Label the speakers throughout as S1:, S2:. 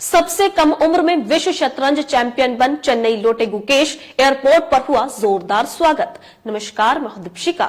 S1: सबसे कम उम्र में विश्व शतरंज चैंपियन बन चेन्नई लौटे गुकेश, एयरपोर्ट पर हुआ जोरदार स्वागत। नमस्कार, मैं Deepika.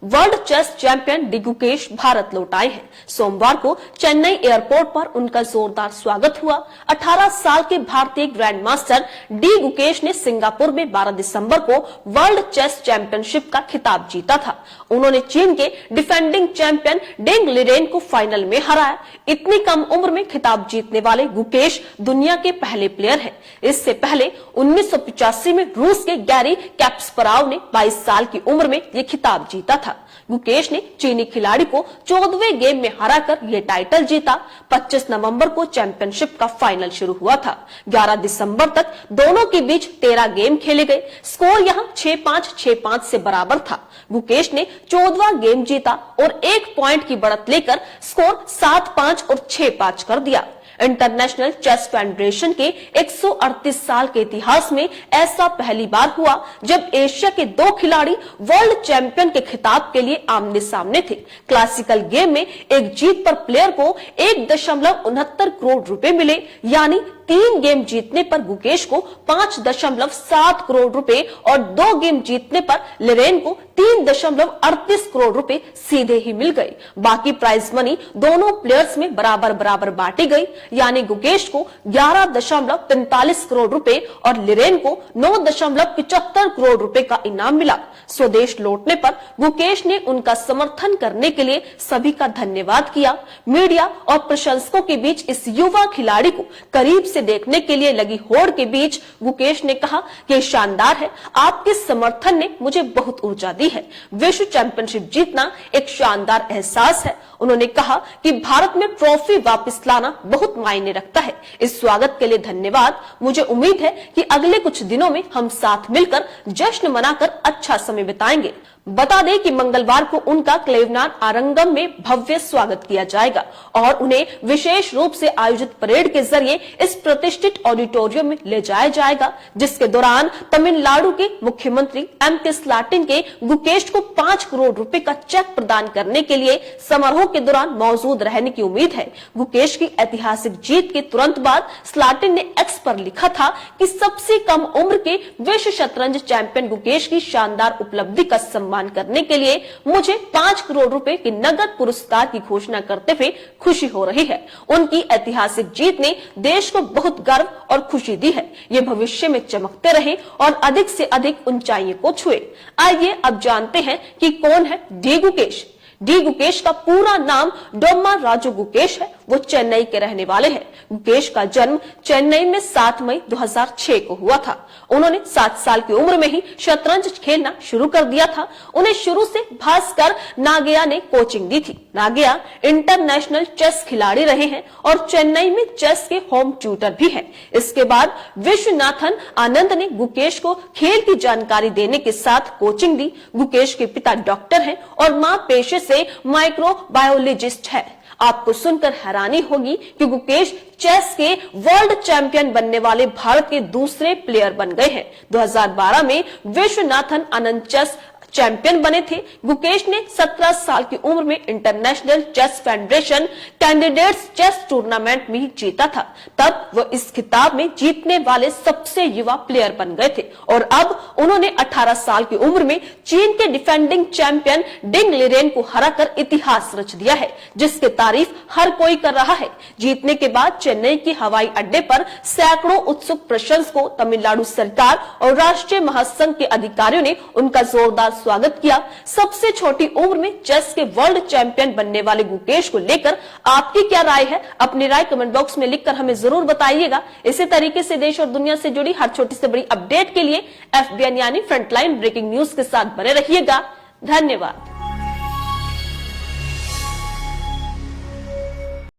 S1: World chess champion D Gukesh Bharat लौट आए हैं। सोमवार को चेन्नई एयरपोर्ट पर उनका जोरदार स्वागत हुआ। 18 साल के भारतीय ग्रैंड मास्टर डी गुकेश ने सिंगापुर में 12 दिसंबर को वर्ल्ड चेस चैंपियनशिप का खिताब जीता था। उन्होंने चीन के डिफेंडिंग चैंपियन डेंग लिरेन को फाइनल में हराया। इतनी कम उम्र में खिताब जीतने वाले गुकेश दुनिया के पहले प्लेयर हैं। इससे पहले 1985 में रूस के गैरी कैस्परोव ने 22 साल की उम्र में यह खिताब जीता था। गुकेश ने चीनी खिलाड़ी को 14वें गेम में हराकर यह टाइटल जीता। 25 नवंबर को चैंपियनशिप का फाइनल शुरू हुआ था। 11 दिसंबर तक दोनों के बीच 13 गेम खेले गए। स्कोर यहां 6-5, 6-5 से बराबर था। गुकेश ने 14वां गेम जीता और 1 पॉइंट की बढ़त लेकर स्कोर 7-5 और 6-5 कर दिया। इंटरनेशनल चेस फेडरेशन के 138 साल के इतिहास में ऐसा पहली बार हुआ जब एशिया के 2 खिलाड़ी वर्ल्ड चैंपियन के खिताब के लिए आमने सामने थे। क्लासिकल गेम में एक जीत पर प्लेयर को 1.69 करोड़ रुपए मिले, यानी 3 गेम जीतने पर गुकेश को 5.7 करोड़ रुपए और 2 गेम जीतने पर लिरेन को 3.38 करोड़ रुपए सीधे ही मिल गए। बाकी प्राइज मनी दोनों प्लेयर्स में बराबर बराबर बांटी गई, यानी गुकेश को 11.45 करोड़ रुपए और लिरेन को 9.75 करोड़ रुपए का इनाम मिला। स्वदेश लौटने पर गुकेश ने उनका समर्थन करने के लिए सभी का धन्यवाद किया। मीडिया और प्रशंसकों के बीच इस युवा खिलाड़ी को करीब से देखने के लिए लगी होड़ के बीच गुकेश ने कहा कि शानदार है, आपके समर्थन ने मुझे बहुत ऊर्जा दी है। विश्व चैंपियनशिप जीतना एक शानदार एहसास है। उन्होंने कहा कि भारत में ट्रॉफी वापस लाना बहुत मायने रखता है। इस स्वागत के लिए धन्यवाद। मुझे उम्मीद है कि अगले कुछ दिनों में हम साथ मिलकर जश्न मनाकर अच्छा समय बिताएंगे। बता दें कि मंगलवार को उनका क्लेवनान आरंगम में भव्य स्वागत किया जाएगा और उन्हें विशेष रूप से आयोजित परेड के जरिए इस प्रतिष्ठित ऑडिटोरियम में ले जाया जाएगा, जिसके दौरान तमिलनाडु के मुख्यमंत्री एम.के. स्टालिन के गुकेश को 5 करोड़ रुपए का चेक प्रदान करने के लिए समारोह के दौरान मौजूद रहने की उम्मीद है। गुकेश की ऐतिहासिक जीत के तुरंत बाद स्टालिन ने एक्स पर लिखा था कि सबसे कम उम्र के विश्व शतरंज चैंपियन गुकेश की शानदार उपलब्धि का सम्मान करने के लिए मुझे 5 करोड़ रुपए के नगद पुरस्कार की घोषणा करते हुए खुशी हो रही है। उनकी ऐतिहासिक जीत ने देश को बहुत गर्व और खुशी दी है। ये भविष्य में चमकते रहे और अधिक से अधिक ऊंचाइयों को छुए। आइए अब जानते हैं कि कौन है डी गुकेश। डी गुकेश का पूरा नाम डोम्मा राजू गुकेश है। वो चेन्नई के रहने वाले हैं। गुकेश का जन्म चेन्नई में 7 मई 2006 को हुआ था। उन्होंने 7 साल की उम्र में ही शतरंज खेलना शुरू कर दिया था। उन्हें शुरू से भास्कर नागिया ने कोचिंग दी थी। नागिया इंटरनेशनल चेस खिलाड़ी रहे हैं और चेन्नई में चेस के होम ट्यूटर भी हैं। इसके बाद विश्वनाथन आनंद ने गुकेश को खेल की जानकारी देने के साथ कोचिंग दी। गुकेश के पिता डॉक्टर हैं और मां पेशे से माइक्रोबायोलॉजिस्ट है। आपको सुनकर हैरानी होगी कि गुकेश चेस के वर्ल्ड चैंपियन बनने वाले भारत के दूसरे प्लेयर बन गए हैं। 2012 में विश्वनाथन आनंद चेस चैंपियन बने थे। गुकेश ने 17 साल की उम्र में international chess federation candidates chess tournament में जीता था। तब वो इस खिताब में जीतने वाले सबसे युवा प्लेयर बन गए थे और अब उन्होंने 18 साल की उम्र में चीन के डिफेंडिंग चैंपियन डेंग लिरेन को हराकर इतिहास रच दिया है, जिसकी तारीफ हर कोई कर रहा है। जीतने के बाद चेन्नई के हवाई अड्डे पर सैकड़ों उत्सुक प्रशंसकों, तमिलनाडु सरकार और राष्ट्रीय महासंघ के अधिकारियों ने उनका जोरदार स्वागत किया। सबसे छोटी उम्र में चेस के वर्ल्ड चैंपियन बनने वाले गुकेश को लेकर आपकी क्या राय है? अपनी राय कमेंट बॉक्स में लिखकर हमें जरूर बताइएगा। इसी तरीके से देश और दुनिया से जुड़ी हर छोटी से बड़ी अपडेट के लिए FBN यानी फ्रंटलाइन ब्रेकिंग न्यूज के साथ बने रहिएगा। धन्यवाद।